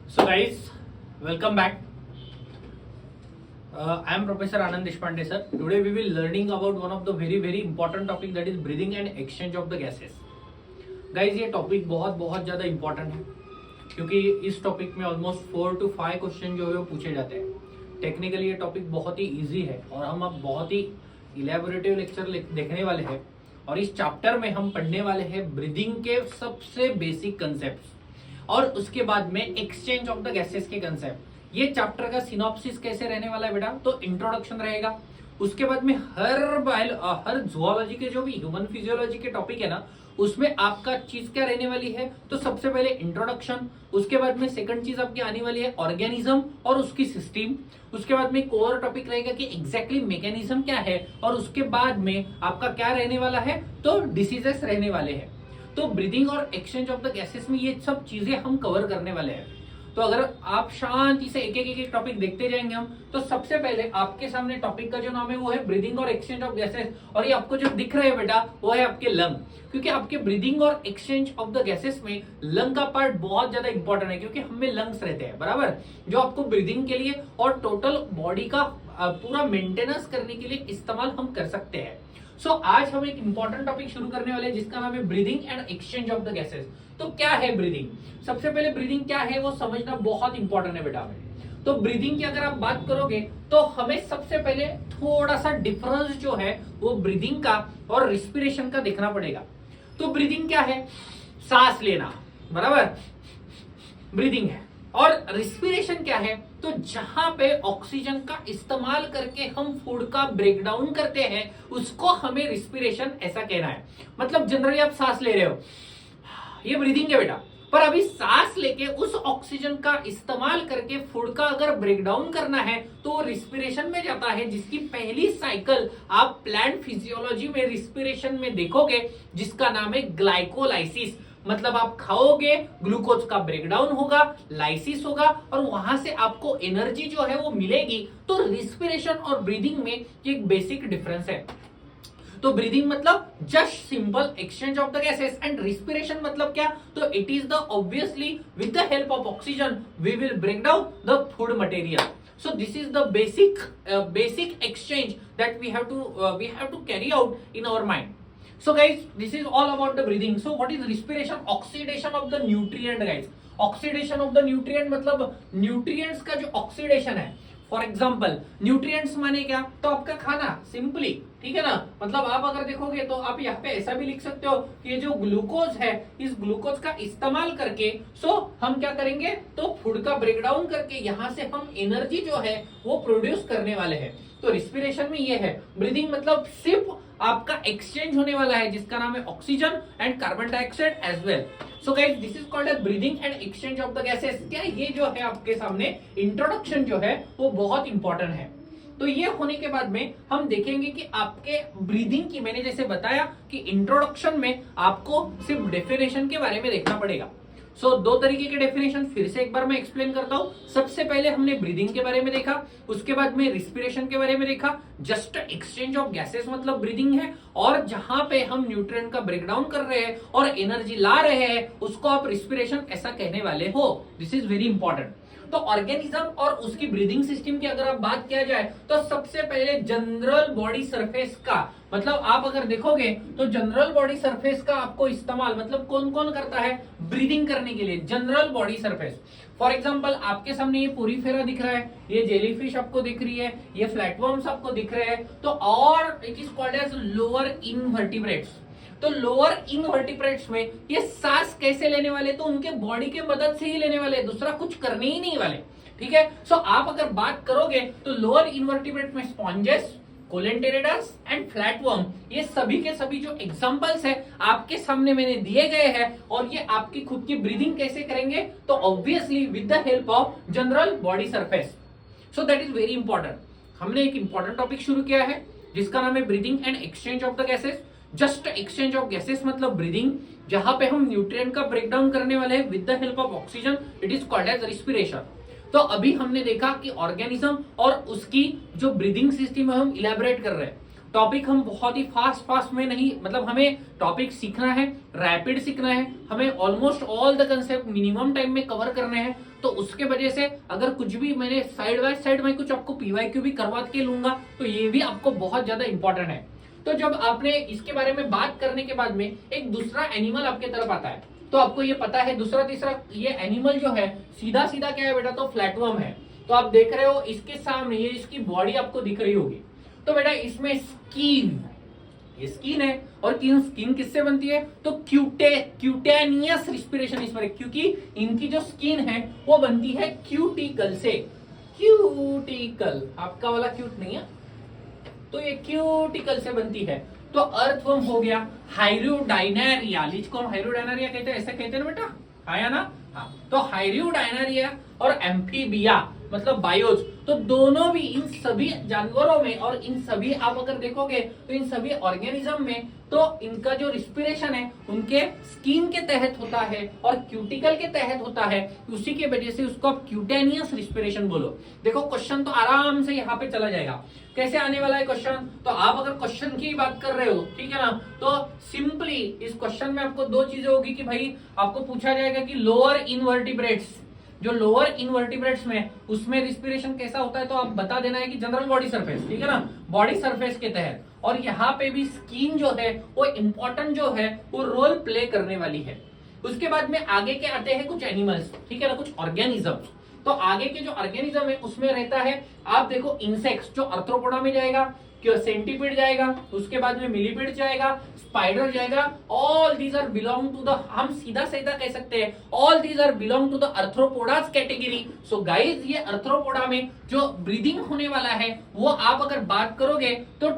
So guys, welcome back. I am Professor Anand Deshpande sir. Today we will learning about one of the very important topic, that is breathing and exchange of the gases. Guys, ये topic बहुत ज़्यादा important है क्योंकि इस topic में almost 4 to 5 question जो है वो पूछे जाते हैं। टेक्निकली ये टॉपिक बहुत ही इजी है और हम अब बहुत ही इलेबोरेटिव लेक्चर देखने वाले हैं और इस चैप्टर में हम पढ़ने वाले हैं ब्रीदिंग के सबसे बेसिक कंसेप्ट और उसके बाद में एक्सचेंज ऑफ द गैसेस के कंसेप्ट। ये चैप्टर का सिनॉप्सिस कैसे रहने वाला है बेटा, तो इंट्रोडक्शन रहेगा, उसके बाद में हर जूलॉजी के जो भी ह्यूमन फिजियोलॉजी के टॉपिक है ना उसमें आपका चीज क्या रहने वाली है, तो सबसे पहले इंट्रोडक्शन, उसके बाद में सेकंड चीज आपकी आने वाली है ऑर्गेनिज्म और उसकी सिस्टम, उसके बाद में कोर टॉपिक रहेगा कि एग्जैक्टली मैकेनिज्म क्या है और उसके बाद में आपका क्या रहने वाला है, तो डिसीजेस रहने वाले हैं। तो ब्रीदिंग और एक्सचेंज ऑफ द गैसेस में ये सब चीजें हम कवर करने वाले हैं। तो अगर आप शांति से एक टॉपिक देखते जाएंगे हम, तो सबसे पहले आपके सामने टॉपिक का जो नाम है वो है ब्रीदिंग और एक्सचेंज ऑफ गैसेस, और ये आपको जो दिख रहे हैं बेटा वो है आपके लंग, क्योंकि आपके ब्रीदिंग और एक्सचेंज ऑफ द गैसेस में लंग का पार्ट बहुत ज्यादा इंपॉर्टेंट है, क्योंकि हमें लंग्स रहते हैं बराबर, जो आपको ब्रीदिंग के लिए और टोटल बॉडी का पूरा मेंटेनेंस करने के लिए इस्तेमाल हम कर सकते हैं। सो आज हम एक इंपॉर्टेंट टॉपिक शुरू करने वाले हैं जिसका नाम है breathing and exchange of the gases. तो क्या है ब्रीदिंग, सबसे पहले ब्रीदिंग क्या है वो समझना बहुत इंपॉर्टेंट है बेटा। तो ब्रीदिंग की अगर आप बात करोगे तो हमें सबसे पहले थोड़ा सा डिफरेंस जो है वो ब्रीदिंग का और रिस्पिरेशन का देखना पड़ेगा। तो ब्रीदिंग क्या है, सांस लेना बराबर ब्रीदिंग है, और रिस्पिरेशन क्या है, तो जहां पे ऑक्सीजन का इस्तेमाल करके हम फूड का ब्रेकडाउन करते हैं उसको हमें रिस्पिरेशन ऐसा कहना है। मतलब जनरली आप सांस ले रहे हो, ये ब्रीदिंग है बेटा, पर अभी सांस लेके उस ऑक्सीजन का इस्तेमाल करके फूड का अगर ब्रेकडाउन करना है तो रिस्पिरेशन में जाता है, जिसकी पहली साइकिल आप प्लांट फिजियोलॉजी में रिस्पिरेशन में देखोगे जिसका नाम है ग्लाइकोलाइसिस। मतलब आप खाओगे, ग्लूकोज का ब्रेकडाउन होगा, लाइसिस होगा और वहां से आपको एनर्जी जो है वो मिलेगी। तो रिस्पिरेशन और ब्रीदिंग में एक बेसिक डिफरेंस है। तो ब्रीदिंग मतलब just simple exchange of the gases and respiration मतलब क्या, तो it is the obviously with the help of oxygen we will break down the food material. So this is the basic exchange that we have to carry out in our mind. So guys, this is all about the breathing. So what is respiration? Oxidation of the nutrient guys. Oxidation of the nutrient मतलब nutrients का जो oxidation है। For example nutrients माने क्या, तो आपका खाना simply, ठीक है ना, मतलब आप अगर देखोगे तो आप यहाँ पे ऐसा भी लिख सकते हो कि ये जो ग्लूकोज है इस ग्लूकोज का इस्तेमाल करके हम क्या करेंगे, तो फूड का ब्रेकडाउन करके यहाँ से हम एनर्जी जो है वो प्रोड्यूस करने वाले हैं। तो रिस्पिरेशन में ये है। ब्रीदिंग मतलब सिर्फ आपका एक्सचेंज होने वाला है जिसका नाम है oxygen and carbon dioxide as well. So guys, this is called as breathing and exchange of the gases. क्या ये जो है आपके सामने इंट्रोडक्शन जो है वो बहुत इंपॉर्टेंट है। तो ये होने के बाद में हम देखेंगे कि आपके ब्रीदिंग की, मैंने जैसे बताया कि इंट्रोडक्शन में आपको सिर्फ डेफिनेशन के बारे में देखना पड़ेगा। दो तरीके के डेफिनेशन फिर से एक बार मैं एक्सप्लेन करता हूं। सबसे पहले हमने ब्रीदिंग के बारे में देखा, उसके बाद में रिस्पिरेशन के बारे में देखा। जस्ट एक्सचेंज ऑफ गैसेस मतलब ब्रीदिंग है, और जहां पे हम न्यूट्रिएंट का ब्रेकडाउन कर रहे हैं और एनर्जी ला रहे हैं उसको आप रिस्पिरेशन ऐसा कहने वाले हो। This is very important. तो ऑर्गेनिज्म और उसकी ब्रीदिंग सिस्टम की अगर आप बात किया जाए तो सबसे पहले जनरल बॉडी सरफेस का, मतलब आप अगर देखोगे तो जनरल बॉडी सरफेस का आपको इस्तेमाल मतलब कौन कौन करता है ब्रीदिंग करने के लिए, general body surface. For example आपके सामने ये पोरीफेरा दिख रहा है, ये जेलीफिश आपको दिख रही है, ये फ्लैटवर्म्स आपको दिख रहे हैं, तो और it is called as lower invertebrates. तो लोअर इनवर्टिब्रेट्स में ये सांस कैसे लेने वाले, तो उनके बॉडी के मदद से ही लेने वाले, दूसरा कुछ करने ही नहीं वाले, ठीक है। आप अगर बात करोगे तो लोअर इनवर्टिब्रेट में स्पॉन्जेस, कोलेंटेरिडस एंड फ्लैटवर्म, ये सभी के सभी जो एग्जांपल्स है आपके सामने मैंने दिए गए हैं, और ये आपकी खुद की ब्रीदिंग कैसे करेंगे, तो obviously with the help of general body surface. So that is very important. हमने एक इंपॉर्टेंट टॉपिक शुरू किया है जिसका नाम है breathing and exchange of the gases. Just exchange of gases मतलब ब्रीदिंग, जहां पे हम न्यूट्रिएंट का ब्रेकडाउन करने वाले हैं with the help of oxygen, it is called as respiration. तो अभी हमने देखा कि ऑर्गेनिज्म और उसकी जो ब्रीदिंग सिस्टम है हम इलेबोरेट कर रहे हैं, टॉपिक हम बहुत ही फास्ट में नहीं, मतलब हमें टॉपिक सीखना है, रैपिड सीखना है, हमें almost all the concept minimum time में कवर करने हैं। तो उसके वजह से अगर कुछ भी मैंने साइड बाय साइड में कुछ आपको पीवाईक्यू भी करवा के लूंगा तो ये भी आपको बहुत ज्यादा इंपॉर्टेंट है। तो जब आपने इसके बारे में बात करने के बाद में एक दूसरा एनिमल आपके तरफ आता है, तो आपको ये पता है दूसरा तीसरा ये एनिमल जो है सीधा सीधा क्या है बेटा, तो फ्लैटवर्म है। तो आप देख रहे हो इसके सामने ये इसकी बॉडी आपको दिख रही होगी। तो बेटा इसमें स्किन, ये स्किन है, और स्किन किससे बनती है, तो क्यूटेनियस रिस्पिरेशन इस पर, क्योंकि इनकी जो स्किन है वो बनती है क्यूटिकल से। क्यूटिकल आपका वाला क्यूट नहीं है, तो ये क्यूटिकल से बनती है। तो अर्थवर्म हो गया, हाइरियोडाइनेरिया, जिसको हम हाइरियोडाइनेरिया कहते हैं, ऐसा कहते हैं ना बेटा, आया ना, हाँ। तो हाइरियोडाइनेरिया और एम्फीबिया मतलब बायोज, तो दोनों भी इन सभी जानवरों में और इन सभी आप अगर देखोगे तो इन सभी ऑर्गेनिज्म में तो इनका जो रिस्पिरेशन है उनके स्किन के तहत होता है और क्यूटिकल के तहत होता है। उसी की वजह से उसको आप क्यूटेनियस रिस्पिरेशन बोलो। देखो क्वेश्चन तो आराम से यहाँ पे चला जाएगा। कैसे आने वाला है क्वेश्चन, तो आप अगर क्वेश्चन की बात कर रहे हो, ठीक है ना, तो सिंपली इस क्वेश्चन में आपको दो चीजें होगी कि भाई आपको पूछा जाएगा कि लोअर इनवर्टिब्रेट्स, जो लोअर इनवर्टिब्रेट्स में उसमें रिस्पिरेशन कैसा होता है, तो आप बता देना है कि जनरल बॉडी सरफेस, ठीक है ना, बॉडी सरफेस के तहत। और यहाँ पे भी स्किन जो है वो इंपॉर्टेंट जो है वो रोल प्ले करने वाली है। उसके बाद में आगे के आते हैं कुछ एनिमल्स, ठीक है ना, कुछ ऑर्गेनिजम्स। तो आगे के जो ऑर्गेनिज्म है उसमें रहता है, आप देखो इंसेक्ट्स जो आर्थ्रोपोडा में जाएगा, सेंटीपीड जाएगा, उसके बाद में मिलीपीड जाएगा, स्पाइडर जाएगा। All these are belong to the, हम सीधा सीधा कह सकते हैं all these are belong to the arthropodas category. So guys ये आर्थ्रोपोडा में जो ब्रीदिंग होने वाला है वो आप अगर बात करोगे तो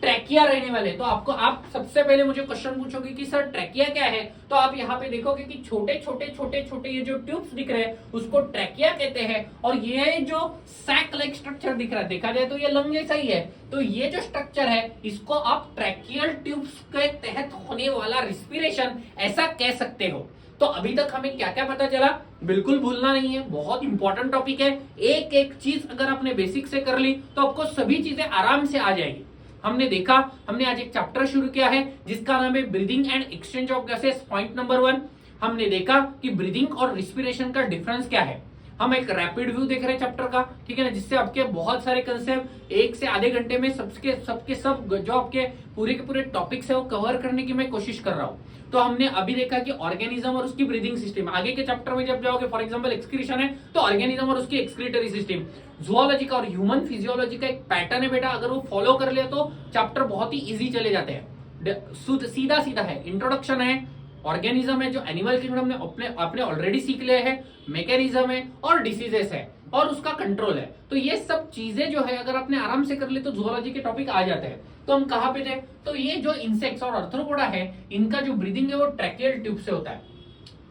ट्रैकिया रहने वाले। तो आपको, आप सबसे पहले मुझे क्वेश्चन पूछोगे कि सर ट्रैकिया क्या है, तो आप यहाँ पे देखोगे कि छोटे छोटे ये जो ट्यूब्स दिख रहे हैं उसको ट्रैकिया कहते हैं। और ये जो सैक लाइक स्ट्रक्चर दिख रहा है, देखा जाए तो ये लंग जैसा ही है, तो ये जो स्ट्रक्चर है इसको आप ट्रैकियल ट्यूब्स के तहत होने वाला रिस्पिरेशन ऐसा कह सकते हो। तो अभी तक हमें क्या क्या पता चला, बिल्कुल भूलना नहीं है, बहुत इंपॉर्टेंट टॉपिक है। एक एक चीज अगर आपने बेसिक से कर ली तो आपको सभी चीजें आराम से आ जाएगी। हमने देखा, हमने आज एक चैप्टर शुरू किया है जिसका नाम है breathing and exchange of gases. Point number 1 हमने देखा कि ब्रीदिंग और रिस्पिरेशन का डिफरेंस क्या है। हम एक रैपिड व्यू देख रहे हैं चैप्टर का, ठीक है ना, जिससे आपके बहुत सारे कंसेप्ट एक से आधे घंटे में सबके सब जो आपके पूरे के पूरे टॉपिक्स है वो कवर करने की मैं कोशिश कर रहा हूँ। तो हमने अभी देखा कि ऑर्गेनिज्म और उसकी ब्रीदिंग सिस्टम। आगे के चैप्टर में जब जाओगे, फॉर एग्जांपल एक्सक्रीशन है तो ऑर्गेनिज्म और उसकी एक्सक्रीटरी सिस्टम। जूलॉजी का और ह्यूमन फिजियोलॉजी का एक पैटर्न है बेटा, अगर वो फॉलो कर ले तो चैप्टर बहुत ही इजी चले जाते हैं। सीधा सीधा है, इंट्रोडक्शन है, ऑर्गेनिज्म है जो एनिमल किंगडम ने अपने ऑलरेडी सीख लिया है, मैकेनिज्म है और डिसीजेस है और उसका कंट्रोल है। तो ये सब चीजें जो है अगर आपने आराम से कर ले तो जूलॉजी के टॉपिक आ जाते हैं। तो हम कहाँ पे थे, तो ये जो इंसेक्ट्स और आर्थ्रोपोडा है इनका जो ब्रीदिंग है वो ट्रैकियल ट्यूब से होता है।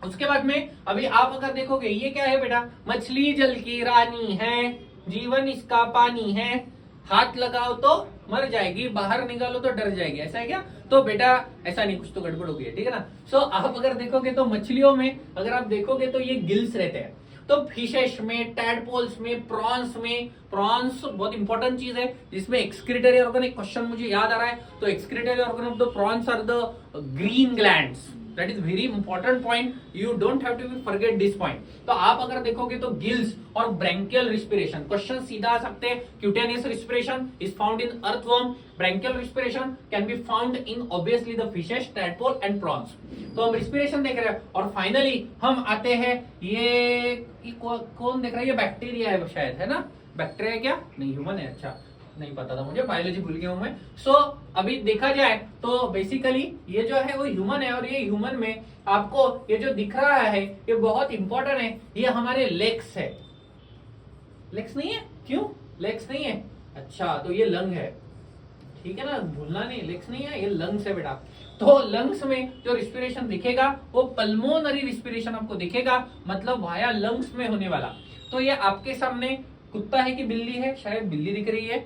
उसके बाद में अभी आप अगर देखोगे ये क्या है बेटा, मछली जल की रानी है, जीवन इसका पानी है, हाथ लगाओ तो मर जाएगी, बाहर निकालो तो डर जाएगी, ऐसा है क्या? तो बेटा ऐसा नहीं, कुछ तो गड़बड़ हो गई है, ठीक है ना। सो आप अगर देखोगे तो मछलियों में अगर आप देखोगे तो ये गिल्स रहते हैं। तो फिशेस में, टैडपोल्स में, प्रॉन्स बहुत इंपॉर्टेंट चीज है जिसमें एक्सक्रीटरी ऑर्गन, एक क्वेश्चन मुझे याद आ रहा है, तो excretory organ of the prawns are the green glands. That is very important point, you don't have to forget this point. तो आप अगर देखोगे तो गिल्स और ब्रैंकियल रिस्पिरेशन, क्वेश्चन सीधा आ सकते हैं। Cutaneous respiration is found in earthworm, branchial respiration can be found in obviously the fishes, tadpole and prawns. तो हम रिस्पिरेशन देख रहे हैं और फाइनली हम आते हैं, ये कौन देख रहा है, ये बैक्टीरिया है शायद, है ना, बैक्टीरिया क्या नहीं, ह्यूमन है, अच्छा नहीं पता था मुझे, बायोलॉजी भूल गया हूं मैं। सो अभी देखा जाए तो बेसिकली ये जो है वो ह्यूमन है और ये ह्यूमन में आपको ये जो दिख रहा है ये बहुत इंपॉर्टेंट है, ये हमारे लेग्स है। लेग्स नहीं है, क्यों लेग्स नहीं है? अच्छा तो ये लंग है, ठीक है ना, भूलना नहीं, लेग्स नहीं है, ये लंग्स है बेटा। तो लंग्स में जो रिस्पिरेशन दिखेगा वो पल्मोनरी रिस्पिरेशन आपको दिखेगा, मतलब वाया लंग्स में होने वाला। तो ये आपके सामने कुत्ता है कि बिल्ली है, शायद बिल्ली दिख रही है,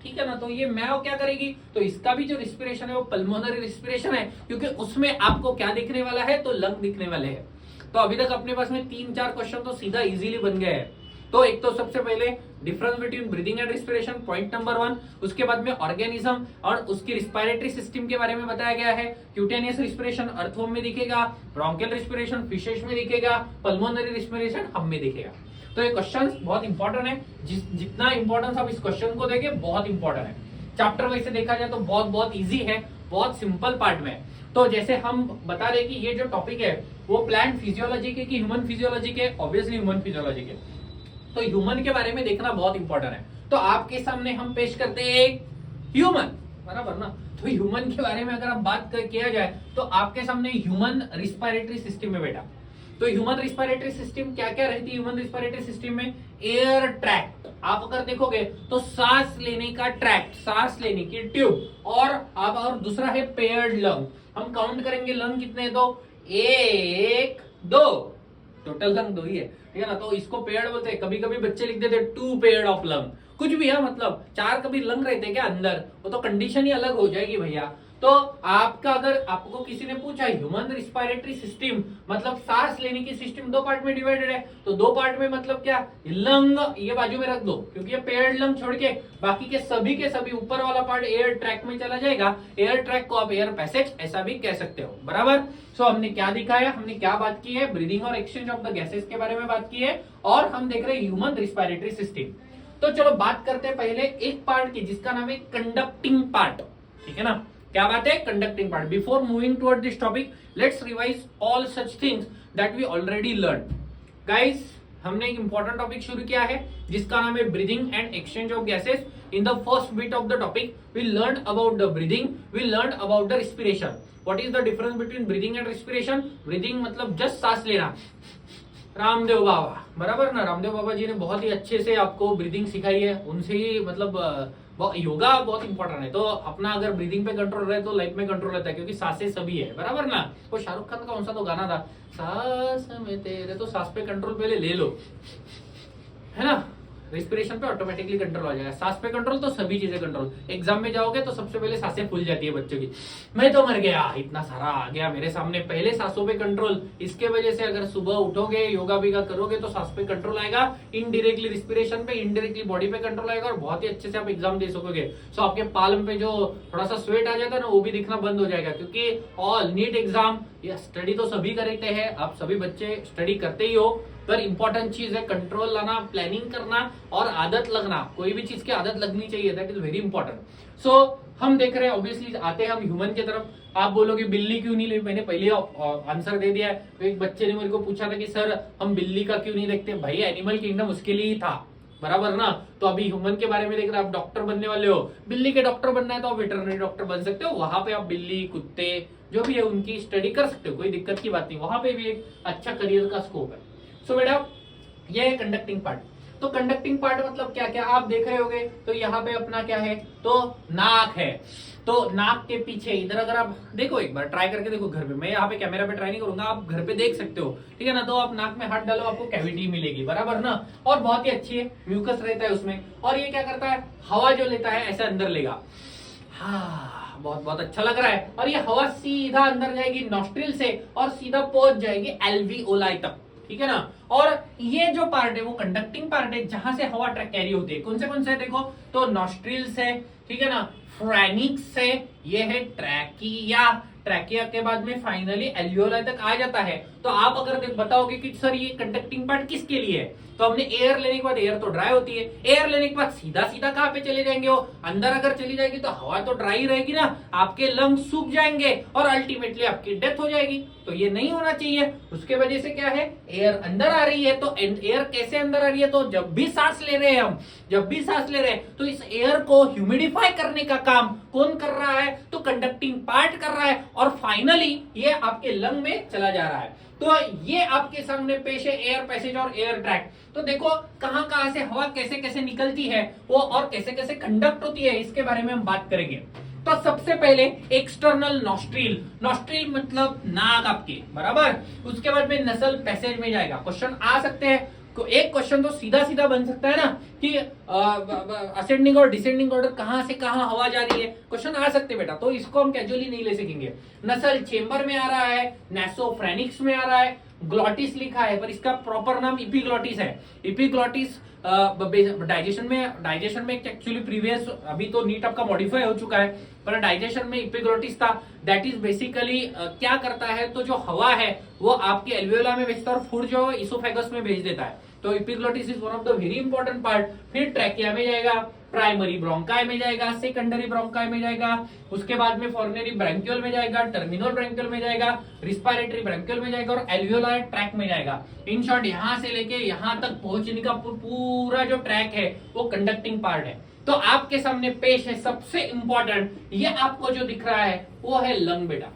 ठीक है ना, तो ये मैव क्या करेगी, तो इसका भी जो रिस्पिरेशन है वो पल्मोनरी रिस्पिरेशन है, क्योंकि उसमें आपको क्या दिखने वाला है, तो लंग दिखने वाले हैं। तो अभी तक अपने पास में 3-4 क्वेश्चन तो सीधा इजीली बन गए हैं। तो एक तो सबसे पहले difference between breathing and respiration, point number 1। उसके बाद में ऑर्गेनिज्म और उसकी रिस्पिरेटरी सिस्टम के बारे में बताया गया है। क्यूटेनियस रिस्पिरेशन अर्थवर्म में दिखेगा, ब्रोंकियल रिस्पिरेशन फिशेस में दिखेगा, पल्मोनरी रिस्पिरेशन हम में दिखेगा। तो ये क्वेश्चन बहुत इंपॉर्टेंट है, जितना इंपॉर्टेंस आप इस क्वेश्चन को देंगे बहुत इंपॉर्टेंट है। चैप्टर वाइज से देखा जाए तो बहुत बहुत इजी है, बहुत सिंपल पार्ट में। तो जैसे हम बता रहे कि ये जो टॉपिक है वो प्लांट फिजियोलॉजी के कि ह्यूमन फिजियोलॉजी के, ऑब्वियसली ह्यूमन फिजियोलॉजी के। तो ह्यूमन के बारे में देखना बहुत इंपॉर्टेंट है। तो आपके सामने हम पेश करते हैं ह्यूमन, बराबर ना। तो ह्यूमन के बारे में अगर आप बात किया जाए तो आपके सामने ह्यूमन रिस्पिरेटरी सिस्टम में बेटा, तो ह्यूमन रिस्पिरेटरी सिस्टम क्या क्या रहती है ह्यूमन रिस्पिरेटरी सिस्टम में? एयर ट्रैक्ट, आप अगर देखोगे तो सांस लेने का ट्रैक्ट, सांस लेने की ट्यूब, और दूसरा है पेयर्ड लंग। हम काउंट करेंगे लंग कितने हैं, तो 1 2, टोटल लंग 2 ही है, ठीक है ना। तो इसको पेयर्ड बोलते हैं। कभी कभी बच्चे लिख देते 2 पेयर्ड ऑफ लंग, कुछ भी है, मतलब 4 कभी लंग रहते क्या अंदर, वो तो कंडीशन ही अलग हो जाएगी भैया। तो आपका अगर आपको किसी ने पूछा ह्यूमन रिस्पिरेटरी सिस्टम मतलब सांस लेने की सिस्टम 2 पार्ट में डिवाइडेड है, तो 2 पार्ट में मतलब क्या, लंग ये बाजू में रख दो क्योंकि ये पेयर्ड लंग छोड़ के बाकी के सभी ऊपर वाला पार्ट एयर ट्रैक में चला जाएगा। एयर ट्रैक को आप एयर पैसेज ऐसा भी कह सकते हो, बराबर। सो हमने क्या दिखाया, हमने क्या बात की है, ब्रीदिंग और एक्सचेंज ऑफ द गैसेस के बारे में बात की है, और हम देख रहे हैं ह्यूमन रिस्पिरेटरी सिस्टम। तो चलो बात करते हैं पहले एक पार्ट की जिसका नाम है कंडक्टिंग पार्ट, ठीक है ना। क्या बात है, conducting part. Before moving toward this topic let's revise all such things that we already learn. Guys हमने एक इंपॉर्टेंट टॉपिक शुरू किया है जिसका नाम है breathing and exchange of gases. In the first bit of the topic we learn about the breathing, we learn about the respiration. What is the difference between breathing and respiration? Breathing मतलब just सांस लेना, रामदेव बाबा, बराबर ना। रामदेव बाबा जी ने बहुत ही अच्छे से आपको ब्रीदिंग सिखाई है, उनसे ही मतलब योगा बहुत इंपॉर्टेंट है। तो अपना अगर ब्रीदिंग पे कंट्रोल रहे तो लाइफ में कंट्रोल रहता है, क्योंकि सांसें सभी है, बराबर ना। वो शाहरुख खान का कौन सा तो गाना था, सांस में तेरे, तो सांस पे कंट्रोल पहले ले लो, है ना। रिस्पिरेशन पे ऑटोमेटिकली कंट्रोल आ जाएगा, सांस पे कंट्रोल तो सभी चीजें कंट्रोल। एग्जाम में जाओगे तो सबसे पहले सांसें फूल जाती है बच्चों की, मैं तो मर गया, इतना सारा आ गया मेरे सामने, पहले सांसों पे कंट्रोल। इसके वजह से अगर सुबह उठोगे योगा बीगा करोगे तो सांस पे कंट्रोल आएगा, इनडायरेक्टली रिस्पिरेशन पे, इनडायरेक्टली बॉडी पे कंट्रोल आएगा, और बहुत ही अच्छे से आप एग्जाम दे सकोगे। सो आपके पालम पे जो थोड़ा सा स्वेट आ जाता है ना वो भी दिखना बंद हो जाएगा, क्योंकि ऑल नीट एग्जाम या स्टडी तो सभी करते हैं, आप सभी बच्चे स्टडी करते ही हो, पर इंपॉर्टेंट चीज है कंट्रोल लाना, प्लानिंग करना और आदत लगना। कोई भी चीज की आदत लगनी चाहिए, दैट इज वेरी इंपॉर्टेंट। सो हम देख रहे हैं, ऑब्वियसली आते हैं हम ह्यूमन की तरफ। आप बोलोगे बिल्ली क्यों नहीं ले, मैंने पहले आंसर दे दिया है। तो एक बच्चे ने मेरे को पूछा था कि सर हम बिल्ली का क्यों नहीं देखते, भाई एनिमल किंगडम उसके लिए ही था, बराबर ना। तो अभी ह्यूमन के बारे में देख रहे हैं, आप डॉक्टर बनने वाले हो, बिल्ली के डॉक्टर बनना है तो आप वेटरनरी डॉक्टर बन सकते हो, वहां पे आप बिल्ली कुत्ते जो भी है उनकी स्टडी कर सकते हो, कोई दिक्कत की बात नहीं, वहां पे भी एक अच्छा करियर का स्कोप है। सो बेटा ये है कंडक्टिंग पार्ट। तो कंडक्टिंग पार्ट मतलब क्या क्या आप देख रहे होगे, तो यहाँ पे अपना क्या है, तो नाक है। तो नाक के पीछे इधर अगर आप देखो, एक बार ट्राई करके देखो घर पे, मैं यहाँ पे कैमरा पे ट्राई नहीं करूंगा, आप घर पे देख सकते हो, ठीक है ना। तो आप नाक में हाथ डालो, आपको कैविटी मिलेगी, बराबर ना, और बहुत ही अच्छी है, म्यूकस रहता है उसमें, और ये क्या करता है, हवा जो लेता है ऐसे अंदर लेगा, हाँ बहुत बहुत अच्छा लग रहा है, और ये हवा सीधा अंदर जाएगी नॉस्ट्रिल से और सीधा पहुंच जाएगी एल्वियोलाई तक, ठीक है ना। और ये जो पार्ट है वो कंडक्टिंग पार्ट है, जहां से हवा कैरी होती है। कौन से देखो, तो नॉस्ट्रिल्स है, ठीक है ना, फ्रेनिक्स है, ये है ट्रैकिया, ट्रैकिया के बाद में फाइनली एल्वियोलाई तक आ जाता है। तो आप अगर बताओगे कि सर ये कंडक्टिंग पार्ट किसके लिए है, तो हमने एयर लेने के बाद, एयर तो ड्राई होती है, एयर लेने के बाद सीधा सीधा कहां पे चले जाएंगे, वो अंदर अगर चली जाएगी तो हवा तो ड्राई रहेगी ना, आपके लंग सूख जाएंगे और अल्टीमेटली आपकी डेथ हो जाएगी। तो ये नहीं होना चाहिए, उसके वजह से क्या है, एयर अंदर आ रही है। तो एयर कैसे अंदर आ रही है, तो जब भी सांस ले रहे हैं हम, जब भी सांस ले रहे हैं तो इस एयर को ह्यूमिडिफाई करने का काम कौन कर रहा है, तो कंडक्टिंग पार्ट कर रहा है, और फाइनली ये आपके लंग में चला जा रहा है। तो ये आपके सामने पेश है एयर पैसेज और एयर ट्रैक। तो देखो कहां कहां से हवा कैसे कैसे निकलती है वो, और कैसे कैसे कंडक्ट होती है, इसके बारे में हम बात करेंगे। तो सबसे पहले एक्सटर्नल नॉस्ट्रिल, नॉस्ट्रिल मतलब नाक आपकी, बराबर। उसके बाद में नसल पैसेज में जाएगा। क्वेश्चन आ सकते हैं, एक क्वेश्चन तो सीधा सीधा बन सकता है ना कि असेंडिंग और डिसेंडिंग ऑर्डर कहां से कहां हवा जा रही है, क्वेश्चन आ सकते बेटा। तो इसको हम कैजुअली नहीं ले सकेंगे। नसल चेंबर में आ रहा है, नेसोफ्रेनिक्स में आ रहा है, ग्लॉटिस लिखा है पर इसका प्रॉपर नाम इपिग्लॉटिस है। इपिग्लॉटिस डाइजेशन में एक्चुअली प्रीवियस, अभी तो नीट आपका मॉडिफाई हो चुका है, पर डाइजेशन में इपिग्लॉटिस था। दैट इज बेसिकली क्या करता है, तो जो हवा है वो आपके एल्वियोला में भेजता है और फूड जो है इसोफेगस में भेज देता है। तो epiglottis is one of the very important part. फिर ट्रैकिया में जाएगा, प्राइमरी ब्रोंकाई में जाएगा, सेकेंडरी ब्रोंकाई में जाएगा, उसके बाद में फॉर्नरी ब्रैंक्यूल में जाएगा, टर्मिनल ब्रैंक्यूल में जाएगा, रिस्पिरेटरी ब्रैंक्यूल में जाएगा और एल्वियोलार ट्रैक में जाएगा। इन शॉर्ट यहां से लेके यहां तक पहुंचने का पूरा जो ट्रैक है वो कंडक्टिंग पार्ट है। तो आपके सामने पेश है सबसे इंपॉर्टेंट, ये आपको जो दिख रहा है वो है लंग बेटा,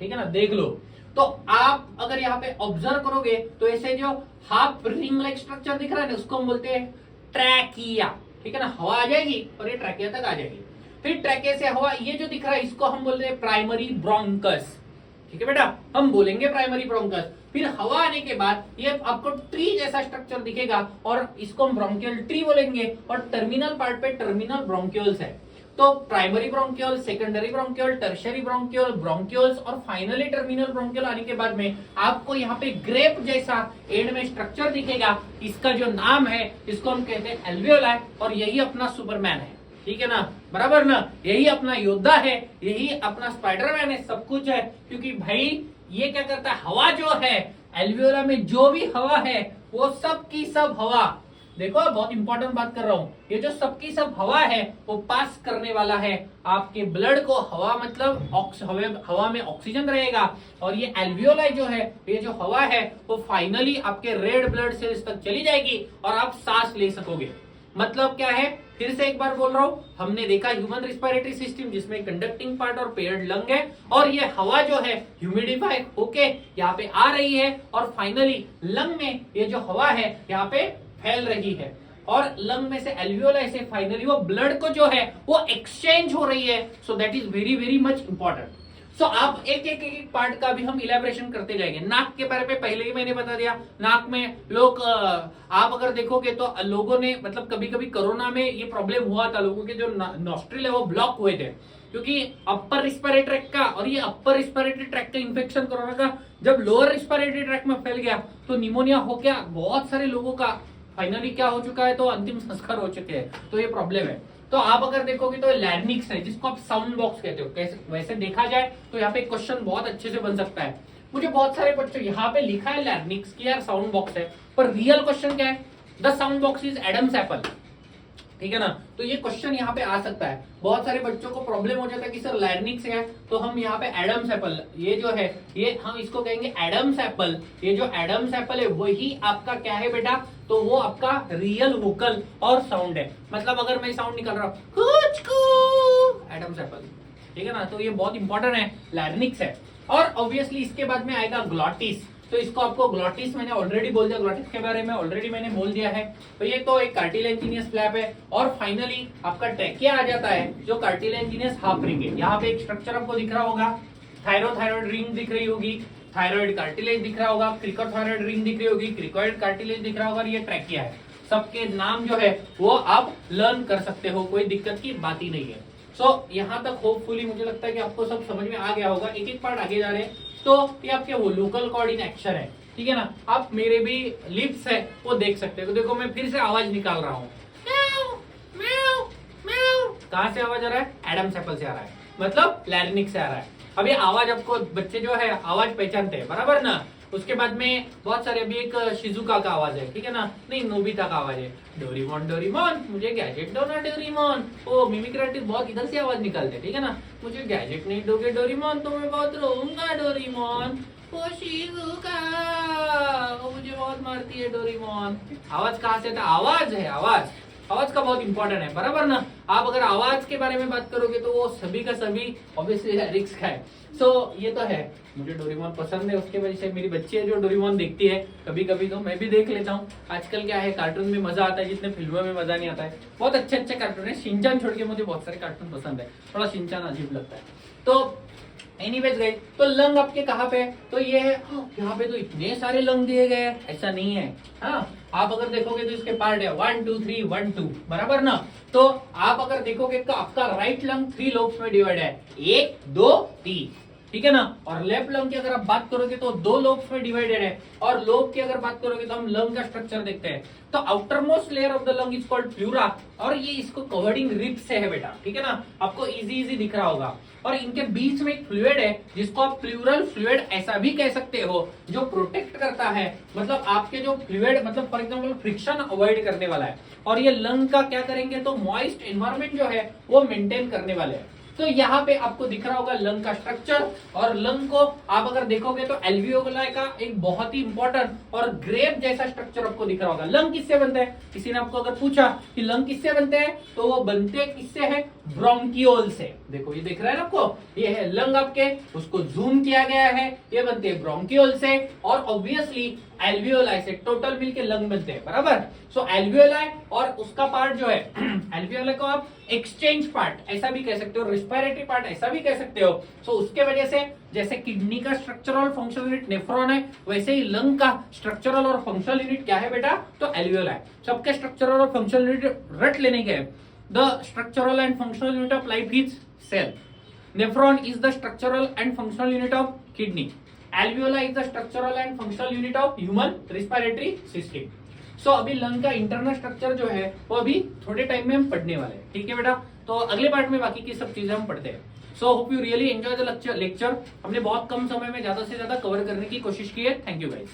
ठीक है ना, देख लो। तो आप अगर यहाँ पे ऑब्जर्व करोगे तो ऐसे जो हाफ रिंग लाइक स्ट्रक्चर दिख रहा है ना, उसको हम बोलते हैं ट्रैकिया, ठीक है ना। हवा आ जाएगी और ये ट्रैकिया तक आ जाएगी। फिर ट्रैकिया से हवा, ये जो दिख रहा है इसको हम बोलते हैं प्राइमरी ब्रोंकस, ठीक है बेटा, हम बोलेंगे प्राइमरी ब्रोंकस। फिर हवा आने के बाद ये आपको ट्री जैसा स्ट्रक्चर दिखेगा और इसको हम ब्रोंकियल ट्री बोलेंगे और टर्मिनल पार्ट पे टर्मिनल ब्रोंक्यूल्स है। तो primary bronchiole, secondary bronchiole, tertiary bronchiole, bronchioles और फाइनली टर्मिनल ब्रोंक्यूल आने के बाद में आपको यहाँ पे ग्रेप जैसा एंड में स्ट्रक्चर दिखेगा। इसका जो नाम है इसको हम कहते हैं एल्वियोलाई और यही अपना सुपरमैन है, ठीक है ना, बराबर ना, यही अपना योद्धा है, यही अपना स्पाइडरमैन है, सब कुछ है। क्योंकि भाई ये क्या करता है, हवा जो है एल्वियोला में जो भी हवा है वो सब की सब हवा, देखो बहुत इंपॉर्टेंट बात कर रहा हूं, ये जो सबकी सब हवा है वो पास करने वाला है आपके ब्लड को। हवा मतलब हवा में ऑक्सीजन रहेगा और ये एल्वियोलाई जो है, ये जो हवा है वो फाइनली आपके रेड ब्लड सेल्स तक चली जाएगी और आप सांस ले सकोगे। मतलब क्या है, फिर से एक बार बोल रहा हूं, हमने देखा ह्यूमन रिस्पिरेटरी सिस्टम जिसमें कंडक्टिंग पार्ट और पेयर्ड लंग है और ये हवा जो है ह्यूमिडिफाई होके यहाँ पे आ रही है और फाइनली लंग में ये जो हवा है यहाँ पे फैल रही है और लंग में से एल्वियोलाई से फाइनली वो ब्लड को जो है वो एक्सचेंज हो रही है। So that is very very much important. So आप एक पार्ट का भी हम इलेबोरेशन करते जाएंगे। नाक के बारे में पहले ही मैंने बता दिया। नाक में लोग आप अगर देखोगे तो लोगों ने मतलब कभी कभी कोरोना में ये प्रॉब्लम हुआ था, लोगों के जो नॉस्ट्रिल है वो ब्लॉक हुए थे क्योंकि अपर रिस्पिरेटरी ट्रैक का, और ये अपर रिस्पिरेटरी ट्रैक का इन्फेक्शन कोरोना का जब लोअर रिस्पिरेटरी ट्रैक में फैल गया तो निमोनिया हो गया बहुत सारे लोगों का। फाइनली क्या हो चुका है, तो अंतिम संस्कार हो चुके हैं। तो ये प्रॉब्लम है। तो आप अगर देखोगे तो लैरिंक्स है जिसको आप साउंड बॉक्स कहते हो। कैसे वैसे देखा जाए तो यहाँ पे क्वेश्चन बहुत अच्छे से बन सकता है। मुझे बहुत सारे बच्चों यहाँ पे लिखा है लैरिंक्स की यार साउंड बॉक्स है, पर रियल क्वेश्चन क्या है, the sound box is Adam's apple, ठीक है ना। तो ये क्वेश्चन यहाँ पे आ सकता है। बहुत सारे बच्चों को प्रॉब्लम हो जाता है कि सर लैरिंक्स है तो हम यहाँ पे एडम्स एप्पल, ये जो है ये हम इसको कहेंगे एडम्स एप्पल। ये जो एडम्स एप्पल है वही आपका क्या है बेटा, तो वो आपका रियल वोकल और साउंड है। मतलब अगर मैं साउंड निकाल रहा हूँ एडम्स एप्पल, ठीक है ना, तो ये बहुत इंपॉर्टेंट है, लैरिंक्स है। और ऑब्वियसली इसके बाद में आएगा ग्लॉटिस। तो इसको आपको ग्लॉटिस मैंने ऑलरेडी बोल दिया, ग्लॉटिस के बारे में ऑलरेडी मैंने बोल दिया है। तो ये तो एक कार्टिलेजिनियस फ्लैप है और फाइनली आपका ट्रैकिया आ जाता है जो कार्टिलेजिनियस हाफ रिंग है। यहाँ पे एक स्ट्रक्चर आपको दिख रहा होगा, थायरॉयड रिंग दिख रही होगी, थायरॉयड कार्टिलेज दिख रहा होगा, क्रिकोथायरॉयड रिंग दिख रही होगी, क्रिकोइड कार्टिलेज दिख रहा होगा और ये ट्रैकिया है। सबके नाम जो है वो आप लर्न कर सकते हो, कोई दिक्कत की बात ही नहीं है। सो यहाँ तक होपफुली मुझे लगता है कि आपको सब समझ में आ गया होगा। एक एक पार्ट आगे जा रहे हैं। तो ये आपके वो लोकल कॉर्ड इन एक्शन है, ठीक है ना। आप मेरे भी लिप्स है वो देख सकते हो। देखो मैं फिर से आवाज निकाल रहा हूँ, कहाँ से आवाज आ रहा है, एडम्स एप्पल से आ रहा है, मतलब लैरिंक्स से आ रहा है। अभी आवाज आपको बच्चे जो है आवाज पहचानते हैं, बराबर ना। उसके बाद में बहुत सारे, अभी एक शिजुका का आवाज है, ठीक है ना, नहीं नोबिता का आवाज है, डोरीमोन डोरीमोन मुझे गैजेट दो ना डोरीमोन। ओ मिमिक्री आर्टिस्ट बहुत इधर से आवाज निकालते हैं, ठीक है ना, मुझे गैजेट नहीं दोगे डोरीमोन तो मैं बहुत रोऊंगा डोरीमोन। ओ शिजुका ओ मुझे बहुत मारती है डोरीमोन। आवाज कहाँ से था, आवाज है, आवाज का बहुत इंपॉर्टेंट है, बराबर ना। आप अगर आवाज के बारे में बात करोगे तो वो सभी का सभी ऑब्वियसली लिरिक्स का है। सो ये तो है, मुझे डोरेमोन पसंद है, उसके वजह से मेरी बच्ची है जो डोरेमोन देखती है कभी कभी, तो मैं भी देख लेता हूँ। आजकल क्या है, कार्टून में मजा आता है जितने फिल्मों में मजा नहीं आता है। बहुत अच्छे अच्छे कार्टून है, शिनचान छोड़ के मुझे बहुत सारे कार्टून पसंद है, थोड़ा शिनचान अजीब लगता है। तो एनीवेज गए, तो लंग आपके कहाँ पे है, तो ये है, यहाँ पे तो इतने सारे लंग दिए गए हैं, ऐसा नहीं है। हाँ आप अगर देखोगे तो इसके पार्ट है 1 2 3 1 2, बराबर ना। तो आप अगर देखोगे तो आपका राइट लंग 3 लोब्स में डिवाइड है, 1 2 3, ठीक है ना। और लेफ्ट लंग की अगर आप बात करोगे तो दो लोब्स में डिवाइडेड है, और लोब की अगर बात करोगे तो हम लंग का स्ट्रक्चर देखते हैं। तो outer most layer of the lung is called pleura, और ये इसको कवर्डिंग रिब्स से है बेटा, ठीक है ना, आपको इजी दिख रहा होगा। और इनके बीच में एक फ्लूइड है जिसको आप प्लूरल फ्लूइड ऐसा भी कह सकते हो, जो प्रोटेक्ट करता है, मतलब आपके जो फ्लूइड मतलब फॉर एग्जांपल फ्रिक्शन अवॉइड करने वाला है। और ये लंग का क्या करेंगे तो मॉइस्ट एनवायरनमेंट जो है वो मेंटेन करने वाले हैं। तो यहाँ पे आपको दिख रहा होगा लंग का स्ट्रक्चर, और लंग को आप अगर देखोगे तो एल्वियोलाई का एक बहुत ही इंपॉर्टेंट और ग्रेप जैसा स्ट्रक्चर आपको दिख रहा होगा। लंग किससे बनते हैं, किसी ने आपको अगर पूछा कि लंग किससे बनते हैं तो वो बनते किससे है, ब्रोंकियोल से। देखो ये दिख रहा है ना आपको, ये है लंग आपके, उसको जूम किया गया है, ये बनते हैं ब्रोंकियोल से, और ऑब्वियसली एल्वियोलाई से, टोटल मिलके लंग बनते हैं, बराबर। सो एल्वियोलाई और उसका पार्ट जो है एल्वियोलाई को आप एक्सचेंज पार्ट ऐसा भी कह सकते हो, रिस्पिरेटरी पार्ट ऐसा भी कह सकते हो। सो उसके वजह से जैसे किडनी का स्ट्रक्चरल फंक्शनल यूनिट नेफ्रॉन है, वैसे ही लंग का स्ट्रक्चरल और फंक्शनल यूनिट क्या है बेटा, तो एल्वियोलाई। सबके स्ट्रक्चरल और फंक्शनल यूनिट रट लेने के, the structural and functional unit of life is cell, nephron is the structural and functional unit of kidney, alveoli is the structural and functional unit of human respiratory system. So अभी lung का internal structure जो है वो अभी थोड़े time में हम पढ़ने वाले हैं, ठीक है बेटा। तो अगले पार्ट में बाकी की सब चीजें हम पढ़ते हैं। So hope you really enjoy the lecture. हमने बहुत कम समय में ज्यादा से ज्यादा कवर करने की कोशिश की है। Thank you guys.